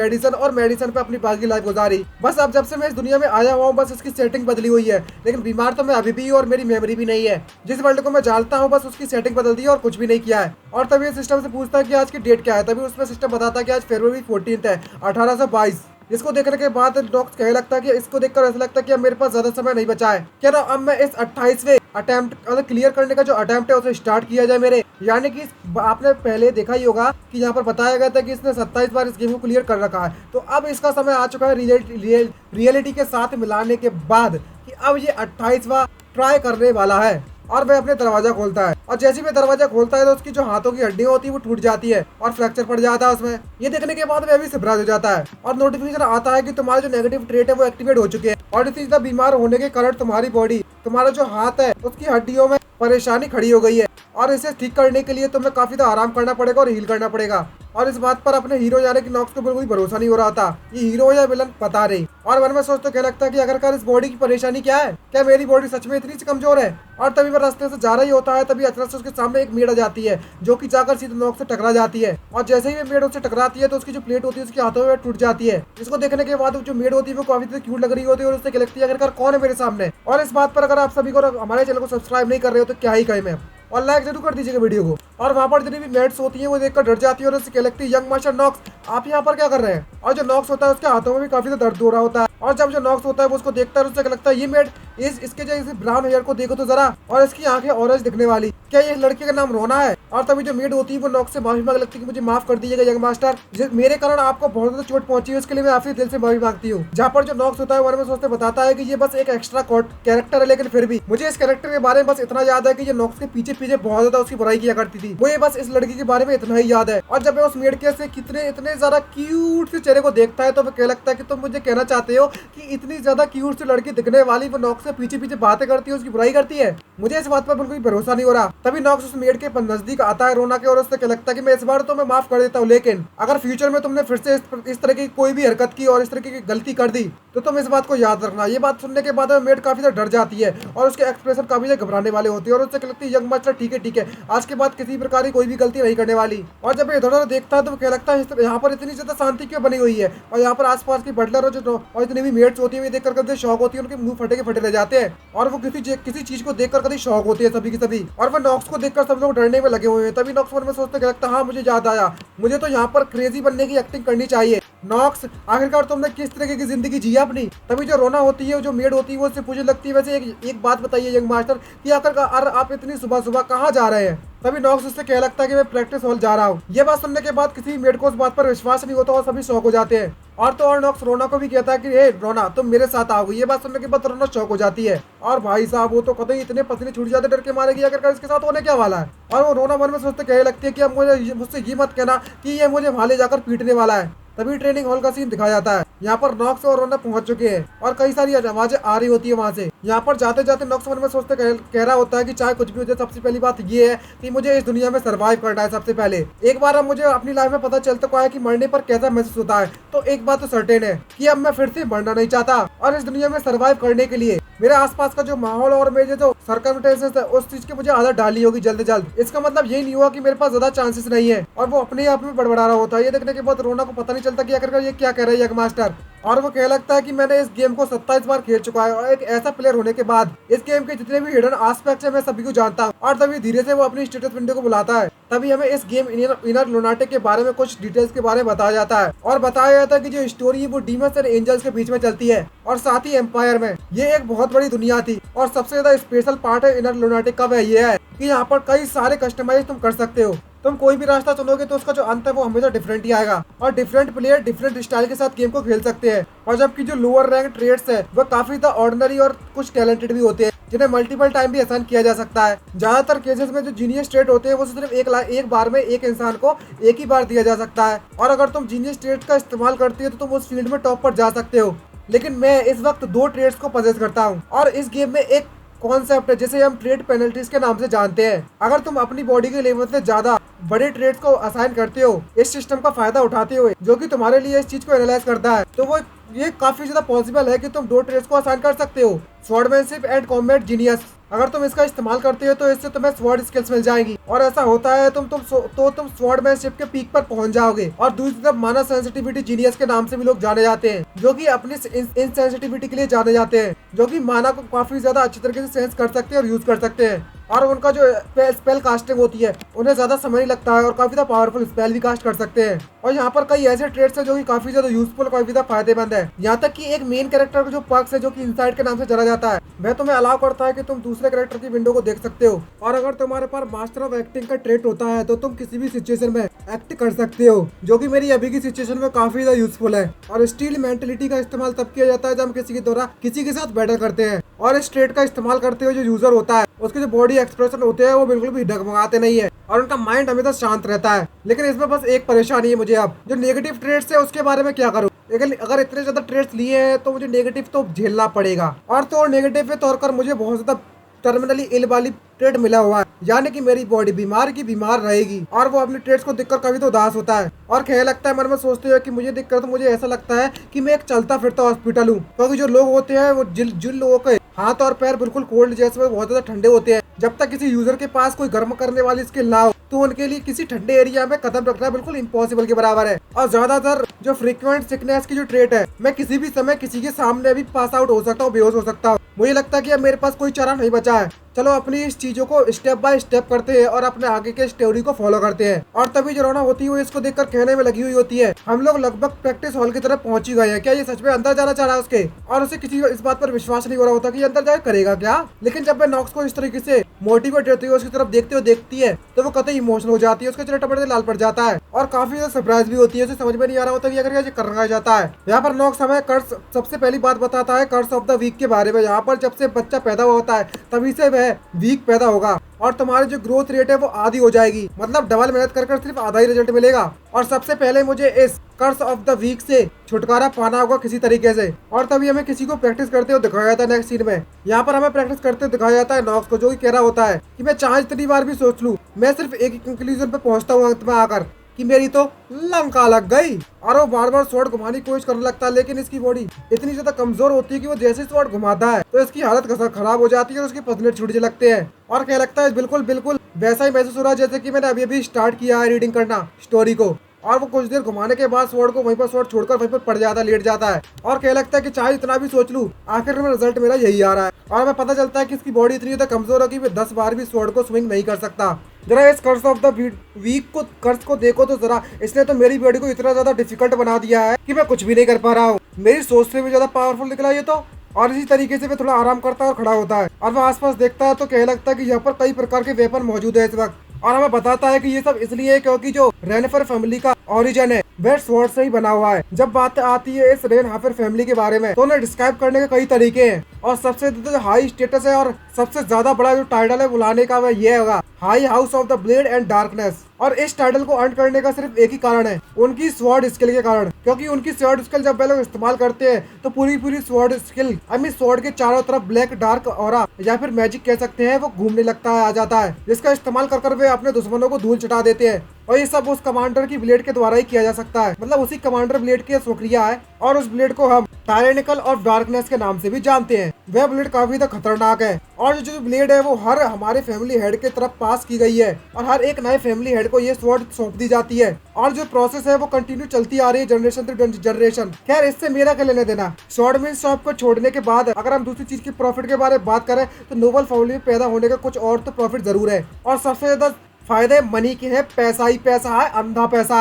पे अपनी बाकी लाइफ गुजारी। बस अब जब से मैं इस दुनिया में आया हुआ हूँ, बस इसकी सेटिंग बदली हुई है, लेकिन बीमार तो मैं अभी भी हूँ और मेरी मेमोरी भी नहीं है। जिस वर्ल्ड को मैं जानता हूँ, बस उसकी सेटिंग बदल दी है और कुछ भी नहीं किया है। और तभी सिस्टम से पूछता है कि आज की डेट क्या है, तभी उसमें सिस्टम बताता है कि आज फरवरी 14 है 1822। इसको देखने के बाद नॉक्स कहने लगता है कि इसको देखकर ऐसा लगता है कि अब मेरे पास ज्यादा समय नहीं बचा है। क्या ना अब मैं इस 28वें अटेम्प्ट क्लियर करने का जो अटेम्प्ट है उसे स्टार्ट किया जाए मेरे। यानी कि आपने पहले देखा ही होगा कि यहाँ पर बताया गया था कि इसने 27 बार इस गेम को क्लियर कर रखा है। तो अब इसका समय आ चुका है रियलिटी के साथ मिलाने के बाद कि अब ये 28वां ट्राई करने वाला है। और वह अपने दरवाजा खोलता है, और जैसे ही वह दरवाजा खोलता है तो उसकी जो हाथों की हड्डियां होती है वो टूट जाती है और फ्रैक्चर पड़ जाता है उसमें। ये देखने के बाद वह भी सरप्राइज हो जाता है और नोटिफिकेशन आता है कि तुम्हारे जो नेगेटिव ट्रेट है वो एक्टिवेट हो चुके हैं, और इतनी ज्यादा बीमार होने के कारण तुम्हारी बॉडी, तुम्हारा जो हाथ है उसकी हड्डियों में परेशानी खड़ी हो गई है, और इसे ठीक करने के लिए तुम्हें काफी ज्यादा आराम करना पड़ेगा और हील करना पड़ेगा। और इस बात पर अपने हीरो यानी कि नॉक्स को बिल्कुल भरोसा नहीं हो रहा था, ये हीरो या विलन पता नहीं। और मन में सोच तो क्या लगता है कि आखिरकार इस बॉडी की परेशानी क्या है, क्या मेरी बॉडी सच में इतनी कमजोर है। और तभी वह रास्ते से जा रही होता है, तभी अचानक से उसके सामने एक मेड आ जाती है जो कि जाकर सीधे नॉक्स से टकरा जाती है। और जैसे ही मेड उससे टकराती है तो उसकी जो प्लेट होती है उसके हाथों में टूट जाती है। इसको देखने के बाद जो मेड होती है वो काफी ज्यादा क्यूट लग रही होती है और उससे क्या लगती है आखिरकार कौन है मेरे सामने। और इस बात पर अगर आप सभी को हमारे चैनल को सब्सक्राइब नहीं कर रहे हो तो क्या ही कहें मैं, और लाइक जरूर कर दीजिएगा वीडियो को। और वहाँ पर जितनी भी मेड्स होती हैं वो देखकर डर जाती है और उससे क्या लगती है, यंग मास्टर नॉक्स आप यहाँ पर क्या कर रहे हैं। और जो नॉक्स होता है उसके हाथों में भी काफी ज्यादा दर्द हो रहा होता है, और जब जो नॉक्स होता है वो उसको देखता है, उससे क्या लगता है ये मेड इसके जो इस ब्राउन हेयर को देखो तो जरा, और इसकी आंखें ऑरेंज दिखने वाली, क्या ये लड़के का नाम रोना है। और तभी जो मेड होती है वो नॉक्स से माफी मांगने लगती है कि मुझे माफ कर दीजिएगा यंग मास्टर, मेरे कारण आपको बहुत ज्यादा चोट पहुंची है, उसके लिए मैं आपसे दिल से माफी मांगती हूँ। जहाँ पर जो नॉक्स होता है वो में सोचते बताता है कि ये बस एक एक्स्ट्रा कैरेक्टर है, लेकिन फिर भी मुझे इस कैरेक्टर के बारे में बस इतना याद है कि ये नॉक्स के पीछे पीछे बहुत ज्यादा उसकी बुराई किया करती थी, वो ये बस इस लड़की के बारे में इतना ही याद है। और जब मैं उस मेड के से इतने ज्यादा क्यूट से चेहरे को देखता है तो क्या लगता है कि तुम मुझे कहना चाहते हो कि इतनी ज्यादा क्यूट से लड़की दिखने वाली वो नॉक्स से पीछे पीछे बातें करती है, उसकी बुराई करती है। मुझे इस बात पर बिल्कुल भरोसा नहीं हो रहा। तभी नॉक्स उस मेड के नजदीक आता है रोना के, और उससे क्या लगता है कि मैं इस बार तो मैं माफ कर देता हूँ, लेकिन अगर फ्यूचर में तुमने फिर से इस तरह की कोई भी हरकत की और इस तरह की गलती कर दी तो तुम इस बात को याद रखना। ये बात सुनने के बाद मेड काफी ज्यादा डर जाती है और उसके एक्सप्रेशन काफी ज्यादा घबराने वाले होते हैं, और उससे क्या लगती है यंग मास्टर ठीक है आज के बाद किसी प्रकार की कोई भी गलती नहीं करने वाली। और जब इधर उधर देखता है तो क्या लगता है यहाँ पर इतनी ज्यादा शांति क्यों बनी हुई है, और यहाँ पर आसपास की बटलर और इतनी भी मेड्स होती है देखकर कभी शौक होती है, उनके मुंह फटे के फटे रह जाते हैं, और वो किसी चीज को देखकर कभी शौक होती है सभी की सभी। और वो नॉक्स को देखकर सब लोग डरने में लगे हुए हैं। तभी नॉक्स मन में सोचते क्या लगता है, हाँ मुझे याद आया, मुझे तो यहाँ पर क्रेजी बनने की एक्टिंग करनी चाहिए। नॉक्स आखिरकार तुमने किस तरीके की जिंदगी जी अपनी। तभी जो रोना होती है, जो मेड होती है, वो उससे पूछने लगती है वैसे एक बात बताइए यंग मास्टर कि आखिरकार आप इतनी सुबह सुबह कहाँ जा रहे हैं। तभी नॉक्स उससे कह लगता है कि मैं प्रैक्टिस हॉल जा रहा हूँ। ये बात सुनने के बाद किसी मेड को उस बात पर विश्वास नहीं होता और सभी शौक हो जाते हैं। और तो और नॉक्स रोना को भी कहता है कि हे रोना तुम मेरे साथ आओगे। ये बात सुनने के बाद रोना शौक हो जाती है, और भाई साहब वो तो कतई इतने पसीने छूट जाते डर के मारे कि अगर इसके साथ होने क्या वाला है। और वो रोना मन में सोचते कहने लगती है कि अब मुझसे ये मत कहना कि ये मुझे वहां ले जाकर पीटने वाला है। तभी ट्रेनिंग हॉल का सीन दिखाया जाता है। यहाँ पर नॉक्स और रोना पहुंच चुके हैं और कई सारी आवाजें आ रही होती है वहां से। यहाँ पर जाते जाते नॉक्स मन में सोचते कह रहा होता है कि चाहे कुछ भी हो जाए, सबसे पहली बात ये है कि मुझे इस दुनिया में सर्वाइव करना है। सबसे पहले एक बार अब मुझे अपनी लाइफ में पता चल चुका है कि मरने पर कैसा महसूस होता है, तो एक बात तो सर्टेन है कि अब मैं फिर से मरना नहीं चाहता। और इस दुनिया में सर्वाइव करने के लिए मेरे आसपास का जो माहौल और मेरे जो सर्कमस्टेंसेस है उस चीज की मुझे आदत डालनी होगी जल्द से जल्द। इसका मतलब ये नहीं हुआ कि मेरे पास ज्यादा चांसेस नहीं है। और वो अपने आप में बड़बड़ा रहा होता है। ये देखने के बाद रोना को पता नहीं चलता कि आखिरकार ये क्या कह रहा है यंग मास्टर। और वो कह लगता है कि मैंने इस गेम को 27 बार खेल चुका है और एक ऐसा प्लेयर होने के बाद इस गेम के जितने भी हिडन एस्पेक्ट्स है मैं सभी को जानता हूँ। और तभी धीरे से वो अपनी स्टेटस विंडो को बुलाता है। तभी हमें इस गेम इनर लुनाटिक के बारे में कुछ डिटेल्स के बारे में बताया जाता है और बताया जाता है कि जो स्टोरी है वो डीमंस और एंजल्स के बीच में चलती है और साथ ही एम्पायर में। ये एक बहुत बड़ी दुनिया थी और सबसे ज्यादा स्पेशल पार्ट है इनर लुनाटिक का वह ये है कि यहाँ पर कई सारे कस्टमाइज तुम कर सकते हो। तुम कोई भी रास्ता चुनोगे तो उसका जो अंत है वो हमेशा डिफरेंट ही आएगा और डिफरेंट प्लेयर डिफरेंट स्टाइल के साथ गेम को खेल सकते हैं। और जबकि जो लोअर रैंक ट्रेड्स है वो काफी ज्यादा ऑर्डिनरी और कुछ टैलेंटेड भी होते हैं जिन्हें मल्टीपल टाइम भी असाइन किया जा सकता है। ज्यादातर केसेस में जो जीनियस ट्रेड होते हैं वो सिर्फ एक बार में एक इंसान को एक ही बार दिया जा सकता है और अगर तुम जीनियस ट्रेड का इस्तेमाल करती हो तो तुम उस फील्ड में टॉप पर जा सकते हो। लेकिन मैं इस वक्त 2 ट्रेड्स को पजेस करता हूँ और इस गेम में एक कॉन्सेप्ट है जिसे हम ट्रेड पेनल्टीज के नाम से जानते हैं। अगर तुम अपनी बॉडी के लेवल से ज्यादा बड़े ट्रेड्स को असाइन करते हो इस सिस्टम का फायदा उठाते हुए जो कि तुम्हारे लिए इस चीज को एनालाइज करता है, तो वो ये काफी ज्यादा पॉसिबल है कि तुम 2 ट्रेड्स को असाइन कर सकते हो, स्वॉर्डमैनशिप एंड कॉम्बैट जीनियस। अगर तुम इसका इस्तेमाल करते हो तो इससे तुम्हें स्वॉर्ड स्किल्स मिल जाएंगी और ऐसा होता है तुम स्वॉर्डमैनशिप के पीक पर पहुंच जाओगे। और दूसरी तरफ माना सेंसिटिविटी जीनियस के नाम से भी लोग जाने जाते हैं जो कि अपनी इनसेंसिटिविटी के लिए जाने जाते हैं, जो कि माना को काफी ज्यादा अच्छी तरीके से सेंस कर सकते हैं और यूज कर सकते हैं और उनका जो स्पेल कास्टिंग होती है उन्हें ज्यादा समय नहीं लगता है और काफी ज्यादा पावरफुल स्पेल भी कास्ट कर सकते हैं। और यहाँ पर कई ऐसे ट्रेड्स है जो कि काफी ज्यादा यूजफुल काफी ज्यादा फायदेमंद है। यहाँ तक कि एक मेन कैरेक्टर का जो पर्क्स है जो कि इनसाइड के नाम से जाना जाता है वह तुम्हें अलाउ करता है कि तुम दूसरे कैरेक्टर की विंडो को देख सकते हो और अगर तुम्हारे पास मास्टर ऑफ एक्टिंग का ट्रेड होता है तो तुम किसी भी सिचुएशन में एक्ट कर सकते हो, जो कि मेरी अभी की सिचुएशन में काफी ज्यादा यूजफुल है। और स्टील मेंटेलिटी का इस्तेमाल तब किया जाता है जब हम किसी के द्वारा किसी के साथ बैटल करते हैं और इस ट्रेड का इस्तेमाल करते हुए जो यूजर होता है उसके जो बॉडी एक्सप्रेशन होते हैं वो बिल्कुल भी डगमगाते नहीं है और उनका माइंड हमेशा शांत रहता है। लेकिन इसमें बस एक परेशानी है मुझे, अब जो नेगेटिव ट्रेड्स है उसके बारे में क्या करूँ। अगर इतने ज्यादा ट्रेड्स लिए हैं तो मुझे नेगेटिव तो झेलना पड़ेगा और तो नेगेटिव के तौर पर मुझे बहुत ज्यादा टर्मिनली इल वाली ट्रेड मिला हुआ है, यानी कि मेरी बॉडी बीमार की बीमार रहेगी और वो अपनी ट्रेड्स को देखकर कभी तो उदास होता है और कहने लगता है मन में सोचते हुए कि मुझे देखकर तो मुझे ऐसा लगता है कि मैं एक चलता फिरता हॉस्पिटल हूँ, क्योंकि जो लोग होते हैं वो जिन लोगों के हाथ और पैर बिल्कुल कोल्ड जैसे बहुत ज्यादा ठंडे होते हैं, जब तक किसी यूजर के पास कोई गर्म करने वाली स्किल ना हो तो उनके लिए किसी ठंडे एरिया में कदम रखना बिल्कुल इम्पॉसिबल के बराबर है। और ज्यादातर जो फ्रीक्वेंट सिकनेस की जो ट्रेट है मैं किसी भी समय किसी के सामने भी पास आउट हो सकता हूँ, बेहोश हो सकता हूँ। मुझे लगता है कि अब मेरे पास कोई चारा नहीं बचा है। चलो अपनी इस चीजों को स्टेप बाय स्टेप करते हैं और अपने आगे के स्टोरी को फॉलो करते हैं। और तभी जो रोना होती है इसको देखकर कहने में लगी हुई होती है हम लोग लगभग प्रैक्टिस हॉल की तरफ पहुंच ही गए हैं, क्या ये सच में अंदर जाना चाह रहा है उसके, और उसे किसी इस बात पर विश्वास नहीं हो रहा होता कि ये अंदर जाए करेगा क्या। लेकिन जब वह नॉक्स को इस तरीके से मोटिवेट रहती है उसकी तरफ देखते हुए देखती है तो वो कतई इमोशनल हो जाती है, उसका चेहरा टमाटर लाल पड़ जाता है और काफी ज्यादा सरप्राइज भी होती है। उसे समझ में नहीं आ रहा होता कि अगर ये करना जाता है। यहाँ पर नॉक्स हमें कर्स सबसे पहली बात बताता है कर्स ऑफ द वीक के बारे में। यहाँ पर जब से बच्चा पैदा हुआ होता है तभी से वह वीक पैदा होगा और तुम्हारी जो ग्रोथ रेट है वो आधी हो जाएगी, मतलब डबल मेहनत कर सिर्फ आधा ही रिजल्ट मिलेगा। और सबसे पहले मुझे इस कर्स ऑफ द वीक से छुटकारा पाना होगा किसी तरीके से और तभी हमें किसी को प्रैक्टिस करते हुए दिखाया जाता है नेक्स्ट सीन में। यहाँ पर हमें प्रैक्टिस करते दिखाया जाता है नॉक्स को, जो कि कह रहा होता है कि मैं चाहे जितनी बार भी सोच लूं मैं सिर्फ एक ही कंक्लूजन पे पहुंचता हूँ अंत में आकर कि मेरी तो लंका लग गई। और वो बार बार स्वॉर्ड घुमाने की कोशिश करने लगता है लेकिन इसकी बॉडी इतनी ज्यादा कमजोर होती है कि वो जैसे स्वॉर्ड घुमाता है तो इसकी हालत खराब हो जाती है और उसके पतले छूटने लगते हैं और क्या लगता है बिल्कुल वैसा ही महसूस हो रहा है जैसे कि मैंने अभी स्टार्ट किया है रीडिंग करना स्टोरी को। और वो कुछ देर घुमाने के बाद स्वॉर्ड को वहीं पर स्वॉर्ड छोड़कर वहीं पर पड़ जाता है, लेट जाता है और कह लगता है कि चाहे इतना भी सोच लूं आखिर में रिजल्ट मेरा यही आ रहा है। और हमें पता चलता है कि इसकी बॉडी इतनी ज्यादा कमजोर है कि वो 10 बार भी स्वॉर्ड को स्विंग नहीं कर सकता। जरा इस कर्स ऑफ द वीक को कर्स को देखो तो जरा, इसने तो मेरी बॉडी को इतना ज्यादा डिफिकल्ट बना दिया है कि मैं कुछ भी नहीं कर पा रहा हूँ। मेरी सोच से भी ज्यादा पावरफुल निकला ये तो। और इसी तरीके से वह थोड़ा आराम करता है और खड़ा होता है और वह आसपास देखता है तो कह लगता है कि यहाँ पर कई प्रकार के वेपन मौजूद है इस वक्त। और हमें बताता है कि ये सब इसलिए है क्योंकि जो रेनफर फैमिली का ओरिजिन है वह स्वॉर्ड से ही बना हुआ है। जब बात आती है इस रेनहाफर फैमिली के बारे में तो उन्हें डिस्क्राइब करने के कई तरीके हैं और सबसे जो हाई स्टेटस है और सबसे ज्यादा बड़ा जो टाइटल है बुलाने का वह ये होगा high house of the blade and darkness. और इस टाइटल को अर्न करने का सिर्फ एक ही कारण है, उनकी स्वॉर्ड स्किल के कारण, क्योंकि उनकी स्वॉर्ड स्किल जब वे लोग इस्तेमाल करते हैं तो पूरी स्वॉर्ड स्किल स्वॉर्ड के चारों तरफ ब्लैक डार्क ऑरा या फिर मैजिक कह सकते हैं वो घूमने लगता है, आ जाता है, जिसका इस्तेमाल कर वे अपने दुश्मनों को धूल चटा देते हैं। और ये सब उस कमांडर की ब्लेड के द्वारा ही किया जा सकता है, मतलब उसी कमांडर ब्लेड की प्रक्रिया है और उस ब्लेड को हम टायरेनिकल ऑफ डार्कनेस के नाम से भी जानते हैं। वह ब्लेड काफी खतरनाक है और जो ब्लेड है वो हर हमारे फैमिली हेड के तरफ पास की गई है और हर एक नए फैमिली हेड को ये स्वॉर्ड सौंप दी जाती है और जो प्रोसेस है वो कंटिन्यू चलती आ रही है जनरेशन टू जनरेशन। खैर इससे मेरा क्या लेने देना। स्वॉर्डमैन शॉप को छोड़ने के बाद अगर हम दूसरी चीज की प्रॉफिट के बारे में बात करें तो नोबल फैमिली में पैदा होने का कुछ और तो प्रॉफिट जरूर है और सबसे ज्यादा फायदे मनी के हैं। पैसा ही पैसा है, अंधा पैसा।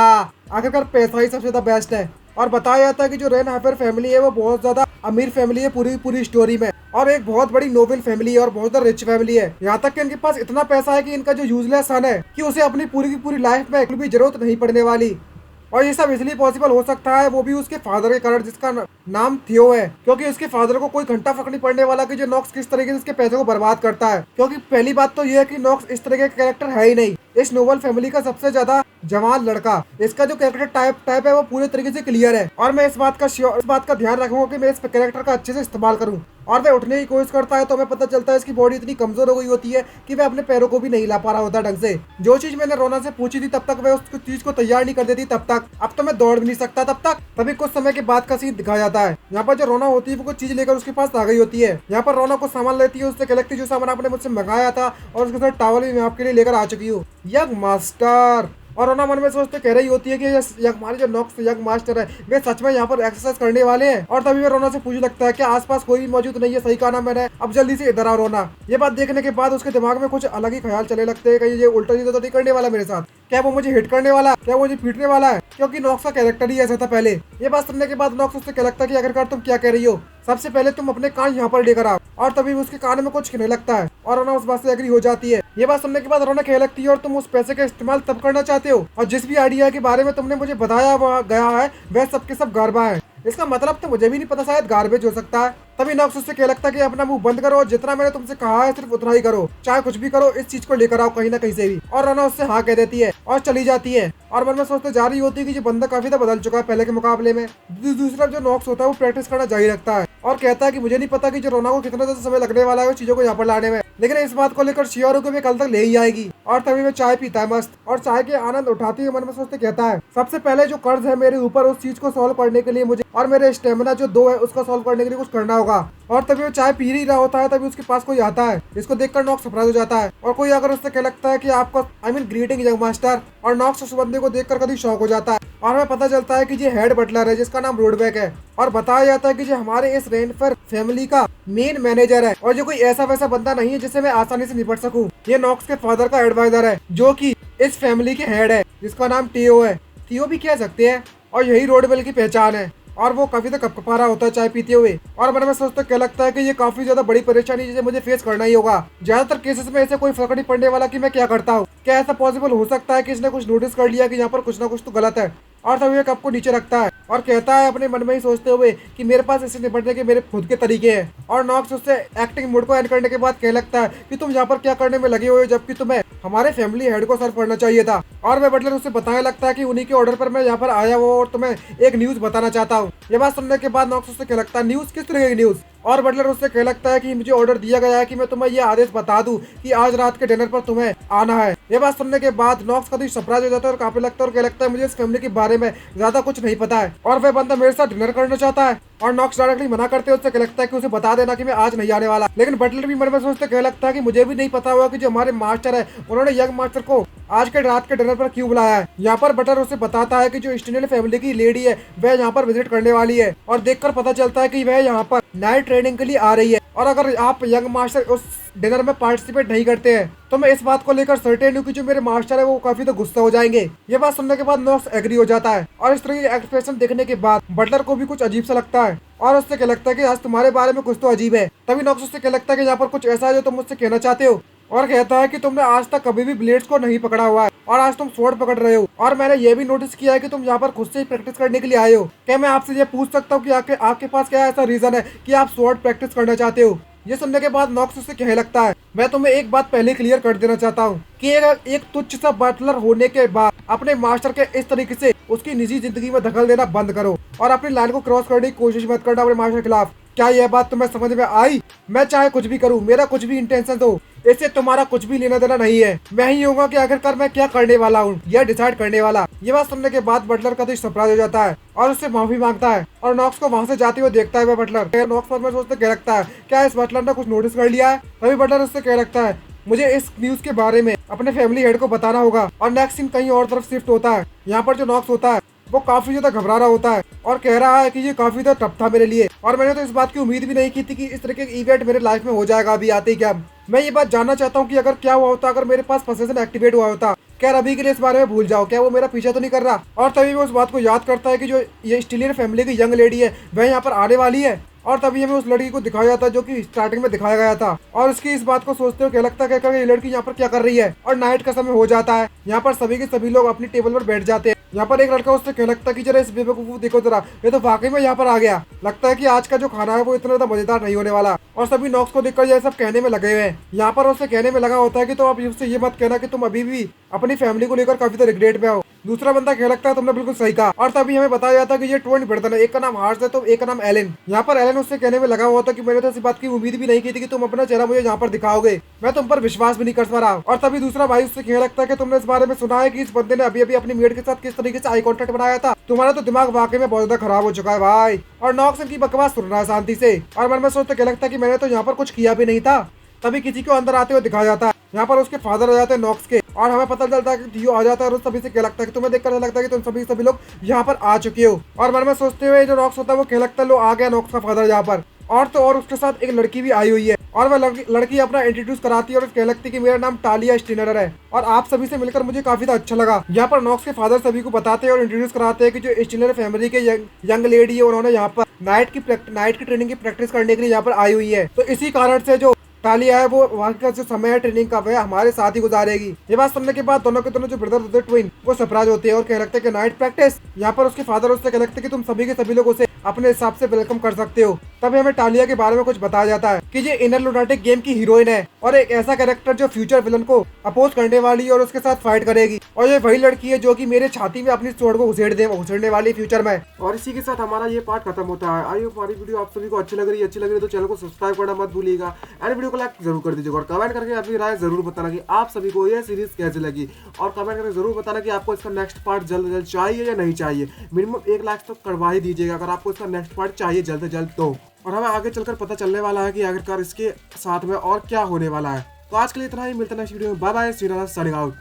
आखिरकार पैसा ही सबसे ज्यादा बेस्ट है। और बताया जाता है कि जो रेन हाइपर फैमिली है वो बहुत ज्यादा अमीर फैमिली है पूरी स्टोरी में और एक बहुत बड़ी नोबल फैमिली है और बहुत ज्यादा रिच फैमिली है। यहाँ तक कि इनके पास इतना पैसा है कि इनका जो यूजलेस सन है कि उसे अपनी पूरी की पूरी लाइफ में भी जरूरत नहीं पड़ने वाली। और ये सब इसलिए पॉसिबल हो सकता है वो भी उसके फादर के कारण जिसका नाम थियो है, क्योंकि उसके फादर को कोई घंटा फर्क नहीं पड़ने वाला कि जो नॉक्स किस तरीके से उसके पैसे को बर्बाद करता है। क्योंकि पहली बात तो ये है कि नॉक्स इस तरह का कैरेक्टर है ही नहीं। इस नोबल फैमिली का सबसे ज्यादा जवान लड़का, इसका जो कैरेक्टर टाइप है वो पूरे तरीके से क्लियर है और मैं इस बात का ध्यान रखूंगा कि मैं इस कैरेक्टर का अच्छे से इस्तेमाल करूं। और वह उठने की कोशिश करता है तो हमें पता चलता है इसकी बॉडी इतनी कमजोर हो गई होती है कि वह अपने पैरों को भी नहीं ला पा रहा होता ढंग से। जो चीज मैंने रोना से पूछी थी तब तक वह उस चीज को तैयार नहीं कर देती तब तक। अब तो मैं दौड़ भी नहीं सकता तब तक। तभी कुछ समय के बाद का सीन दिखाया जाता है। यहाँ पर जो रोना होती है वो कुछ चीज लेकर उसके पास आ गई होती है। यहाँ पर रोना को सामान लेती है, उससे कहती है जो सामान आपने मुझसे मंगाया था और उसके साथ टॉवल भी मैं आपके लिए लेकर आ चुकी हूँ। Young master. और रोना मन में सोचते कह रही होती है कि हमारे जो नॉक्स यंग मास्टर है वे सच में यहाँ पर एक्सरसाइज करने वाले हैं। और तभी वे रोना से पूछने लगता है कि आसपास कोई भी मौजूद नहीं है, सही कहा ना मैंने, अब जल्दी से इधर आओ रोना। ये बात देखने के बाद उसके दिमाग में कुछ अलग ही ख्याल चले लगते हैं, कहीं ये उल्टा सीधा तो नहीं करने वाला मेरे साथ, क्या वो मुझे हिट करने वाला, क्या मुझे पीटने वाला है, क्योंकि नॉक्स का कैरेक्टर ही ऐसा था पहले। ये बात सुनने के बाद नॉक्स उससे क्या लगता है कि आखिरकार तुम क्या कह रही हो, सबसे पहले तुम अपने कान यहाँ पर लेकर आओ। और तभी उसके कान में कुछ कहने लगता है और रोना उस बात से एग्री हो जाती है। ये बात सुनने के बाद रोना कहने लगती है और तुम उस पैसे का इस्तेमाल तब करना चाहते हो और जिस भी आइडिया के बारे में तुमने मुझे बताया गया है वह सबके सब गारबा है। इसका मतलब तो मुझे भी नहीं पता, शायद गार्बेज हो सकता है। तभी नॉक्स उससे क्या लगता है कि अपना मुंह बंद करो, जितना मैंने तुमसे कहा है सिर्फ उतना ही करो, चाहे कुछ भी करो, इस चीज को लेकर आओ कहीं ना कहीं से भी। और रोना उससे हाँ कह देती है और चली जाती है और मन में सोचते जा रही होती है कि ये बंदा काफी तो बदल चुका है पहले के मुकाबले में। दूसरी तरफ जो नॉक्स होता है वो प्रैक्टिस करना जारी रखता है और कहता है कि मुझे नहीं पता कि जो रोना को कितना ज्यादा समय लगने वाला है चीजों को यहाँ पर लाने में, लेकिन इस बात को लेकर श्योर हूँ कि वे कल तक ले ही आएगी। और तभी वे चाय पीता है मस्त और चाय के आनंद उठाते हुए मन में सोचते कहता है सबसे पहले जो कर्ज है मेरे ऊपर उस चीज को सॉल्व करने के लिए मुझे और मेरे स्टेमिना जो 2 है उसको सॉल्व करने के लिए कुछ करना होगा। और तभी वो चाय पी ही रहा होता है तभी उसके पास कोई आता है, इसको देखकर नॉक्स सरप्राइज हो जाता है और कोई अगर उससे क्या लगता है कि आपको ग्रीटिंग यंग मास्टर। और नॉक्स उस बंदे को देखकर कभी शौक हो जाता है और हमें पता चलता है कि ये हेड बटलर है जिसका नाम रोडबैक है और बताया जाता है कि ये हमारे इस रेनफर फैमिली का मेन मैनेजर है और जो कोई ऐसा वैसा बंदा नहीं है जिससे मैं आसानी से निपट सकूं। ये नॉक्स के फादर का एडवाइजर है जो कि इस फैमिली के हेड है जिसका नाम टियो है, टियो भी कह सकते हैं और यही रोडबेल की पहचान है। और वो काफी तो कपकपा रहा होता है चाय पीते हुए और मन में सोचते क्या लगता है कि ये काफी ज्यादा बड़ी परेशानी जिसे मुझे फेस करना ही होगा। ज्यादातर केसेस में ऐसे कोई फर्क नहीं पड़ने वाला कि मैं क्या करता हूँ। क्या ऐसा पॉसिबल हो सकता है कि इसने कुछ नोटिस कर लिया कि यहाँ पर कुछ ना कुछ तो गलत है। और तभी वह कप को नीचे रखता है और कहता है अपने मन में ही सोचते हुए कि मेरे पास इससे निपटने के मेरे खुद के तरीके हैं। और नॉक्स उससे एक्टिंग मोड को एंड करने के बाद कहने लगता है कि तुम यहाँ पर क्या करने में लगे हुए हो जबकि तुम्हें हमारे फैमिली हेड को सर्व करना चाहिए था। और वह बटलर उससे बताने लगता है कि उन्हीं के ऑर्डर पर मैं यहाँ पर आया हुआ और तुम्हें एक न्यूज बताना चाहता हूँ। ये बात सुनने के बाद नॉक्स उससे क्या लगता है न्यूज, किस तरह की न्यूज। और बटलर उससे कह लगता है कि मुझे ऑर्डर दिया गया है कि मैं तुम्हें यह आदेश बता दूं कि आज रात के डिनर पर तुम्हें आना है। ये बात सुनने के बाद नॉक्स का सरप्राइज हो जाता है और काफी लगता है और कह लगता है मुझे इस फैमिली के बारे में ज्यादा कुछ नहीं पता है और वह बंदा मेरे साथ डिनर करना चाहता है। और नॉक्स डायरेक्टली मना करते हैं, उससे कह लगता है कि उसे बता देना कि मैं आज नहीं आने वाला। लेकिन बटलर भी मन में सोचते कह लगता है कि मुझे भी नहीं पता हुआ कि जो हमारे मास्टर है उन्होंने यंग मास्टर को आज के रात के डिनर पर क्यों बुलाया है। यहाँ पर बटलर उसे बताता है कि जो स्टेनल फैमिली की लेडी है वह यहाँ पर विजिट करने वाली है और देखकर पता चलता है कि वह यहाँ पर नाइट ट्रेनिंग के लिए आ रही है और अगर आप यंग मास्टर उस डिनर में पार्टिसिपेट नहीं करते हैं तो मैं इस बात को लेकर सर्टेन हूँ कि जो मेरे मास्टर है वो काफी तो गुस्सा हो जाएंगे। ये बात सुनने के बाद नॉक्स एग्री हो जाता है और इस तरह की एक्सप्रेशन देखने के बाद बटलर को भी कुछ अजीब सा लगता है और उससे क्या लगता है कि आज तुम्हारे बारे में कुछ तो अजीब है। तभी नॉक्स उससे क्या लगता है कि यहाँ पर कुछ ऐसा है जो तुम मुझसे कहना चाहते हो और कहता है कि तुमने आज तक कभी भी ब्लेड्स को नहीं पकड़ा हुआ है और आज तुम स्वॉर्ड पकड़ रहे हो और मैंने ये भी नोटिस किया है कि तुम यहाँ पर खुद से ही प्रैक्टिस करने के लिए आए हो। क्या मैं आपसे ये पूछ सकता हूँ कि आपके पास क्या ऐसा रीजन है कि आप स्वॉर्ड प्रैक्टिस करना चाहते हो। ये सुनने के बाद नॉक्स उससे कहने लगता है मैं तुम्हें एक बात पहले क्लियर कर देना चाहता हूँ कि एक तुच्छ सा बटलर होने के बाद अपने मास्टर के इस तरीके से उसकी निजी जिंदगी में दखल देना बंद करो और अपनी लाइन को क्रॉस करने की कोशिश मत करना अपने मास्टर के खिलाफ। क्या यह बात तुम्हें समझ में आई? मैं चाहे कुछ भी करूँ, मेरा कुछ भी इंटेंशन हो, इससे तुम्हारा कुछ भी लेना देना नहीं है। मैं ही होगा कि आखिरकार मैं क्या करने वाला हूँ, यह डिसाइड करने वाला। ये बात सुनने के बाद बटलर का दिल सरप्राइज हो जाता है और उससे माफी मांगता है और नॉक्स को वहाँ से जाते हुए देखता है। वह बटलर नॉक्स पर सोचते क्या लगता है, क्या इस बटलर ने कुछ नोटिस कर लिया है। तभी बटलर उससे क्या लगता है, मुझे इस न्यूज के बारे में अपने फैमिली हेड को बताना होगा। और नेक्स्ट सीन कहीं और तरफ शिफ्ट होता है। यहाँ पर जो नॉक्स होता है वो काफी ज्यादा घबरा रहा होता है और कह रहा है कि ये काफी ज्यादा टफ था मेरे लिए और मैंने तो इस बात की उम्मीद भी नहीं की थी कि इस तरह के इवेंट मेरे लाइफ में हो जाएगा अभी आते ही। क्या मैं ये बात जानना चाहता हूँ कि अगर क्या हुआ होता, अगर मेरे पास पोसेशन एक्टिवेट हुआ होता। क्या अभी के लिए इस बारे में भूल जाओ, क्या वो मेरा पीछा तो नहीं कर रहा। और तभी वो उस बात को याद करता है कि जो ये स्टीलियन फैमिली की यंग लेडी है वह यहाँ पर आने वाली है। और तभी हमें उस लड़की को दिखाया जाता है जो कि स्टार्टिंग में दिखाया गया था। और उसकी इस बात को सोचते हुए क्या लगता है कि ये लड़की यहाँ पर क्या कर रही है। और नाइट का समय हो जाता है। यहाँ पर सभी के सभी लोग अपनी टेबल पर बैठ जाते हैं। यहाँ पर एक लड़का उससे क्या लगता है कि जरा इस बेवकूफ को देखो जरा, ये तो वाकई में यहाँ पर आ गया। लगता है कि आज का जो खाना है वो इतना ज्यादा मजेदार नहीं होने वाला। और सभी नॉक्स को देखकर ये सब कहने में लगे हुए हैं। यहाँ पर उससे कहने में लगा होता है कि तो आप उससे ये मत कहना कि तुम अभी भी अपनी फैमिली को लेकर काफी रिग्रेट में हो। दूसरा बंदा क्या लगता है, तुमने बिल्कुल सही कहा। और तभी हमें बताया जाता है कि ये ट्विन ब्रदर है, एक का नाम हार्स है तो एक का नाम एलन। यहाँ पर एलन उससे कहने में लगा हुआ था कि मैंने तो इस बात की उम्मीद भी नहीं की थी कि तुम अपना चेहरा मुझे यहाँ पर दिखाओगे, मैं तुम पर विश्वास भी नहीं कर पा रहा। और तभी दूसरा भाई उससे कहने लगता है कि तुमने इस बारे में सुना है कि इस बंदे ने अभी अभी अपनी मेड के साथ किस तरीके से आई कॉन्टेक्ट बनाया था। तुम्हारा तो दिमाग वाकई में बहुत ज्यादा खराब हो चुका है भाई। और नॉक्स इनकी बकवास सुन रहा है शांति से और मन में सोचते क्या लगता है कि मैंने तो यहाँ पर कुछ किया भी नहीं था। तभी किसी को अंदर आते हुए दिखाया जाता है। यहाँ पर उसके फादर आ जाते हैं नॉक्स के और हमें पता चलता है कि थियो आ जाता है और उस सभी से क्या लगता है कि तुम्हें देखकर लगता है कि तुम सभी लोग यहाँ पर आ चुके हो। और मन में सोचते हुए जो नॉक्स होता है वो क्या लगता है लो आ गया नॉक्स का फादर यहाँ पर। और तो और उसके साथ एक लड़की भी आई हुई है और वह लड़की अपना इंट्रोड्यूस कराती है और कह लगती है कि मेरा नाम टालिया स्टीनर है और आप सभी से मिलकर मुझे काफी अच्छा लगा। यहाँ पर नॉक्स के फादर सभी को बताते हैं और इंट्रोड्यूस कराते हैं कि जो स्टीनर फैमिली के यंग लेडी है उन्होंने यहाँ पर नाइट की ट्रेनिंग की प्रैक्टिस करने के लिए यहाँ पर आई हुई है। तो इसी कारण से जो टालिया है वो वहाँ का जो समय है ट्रेनिंग का वह हमारे साथ ही गुजारेगी। ये बात सुनने के बाद दोनों के दोनों जो ब्रदर होते हैं ट्विन वो सरप्राइज होते हैं और कह लगते हैं कि नाइट प्रैक्टिस। यहाँ पर उसके फादर उससे कह लगते हैं कि तुम सभी के सभी लोग उसे अपने हिसाब से वेलकम कर सकते हो। तभी हमें टालिया के बारे में कुछ बताया जाता है कि ये इनर लुनाटिक गेम की हीरोइन है और एक ऐसा कैरेक्टर जो फ्यूचर विलन को अपोज करने वाली और उसके साथ फाइट करेगी। और ये वही लड़की है जो कि मेरे छाती में अपनी स्वॉर्ड को घुसेड़ने वाली फ्यूचर में। और इसी के साथ हमारा ये पार्ट खत्म होता है। आई होप हमारी वीडियो आप सभी को अच्छी लग रही है तो चैनल को सब्सक्राइब करना मत भूलिएगा एंड वीडियो को लाइक जरूर कर दीजिएगा और कमेंट करके अपनी राय जरूर बताना कि आप सभी को यह सीरीज कैसे लगी। और कमेंट करके जरूर बताना कि आपको इसका नेक्स्ट पार्ट जल्द चाहिए या नहीं चाहिए। मिनिमम 1 लाख तो करवा ही दीजिएगा अगर आपको इसका नेक्स्ट पार्ट चाहिए जल्द से जल्द तो। और हमें आगे चलकर पता चलने वाला है कि आखिरकार इसके साथ में और क्या होने वाला है। तो आज के लिए इतना ही, मिलते हैं नेक्स्ट वीडियो में। Bye bye, signing out.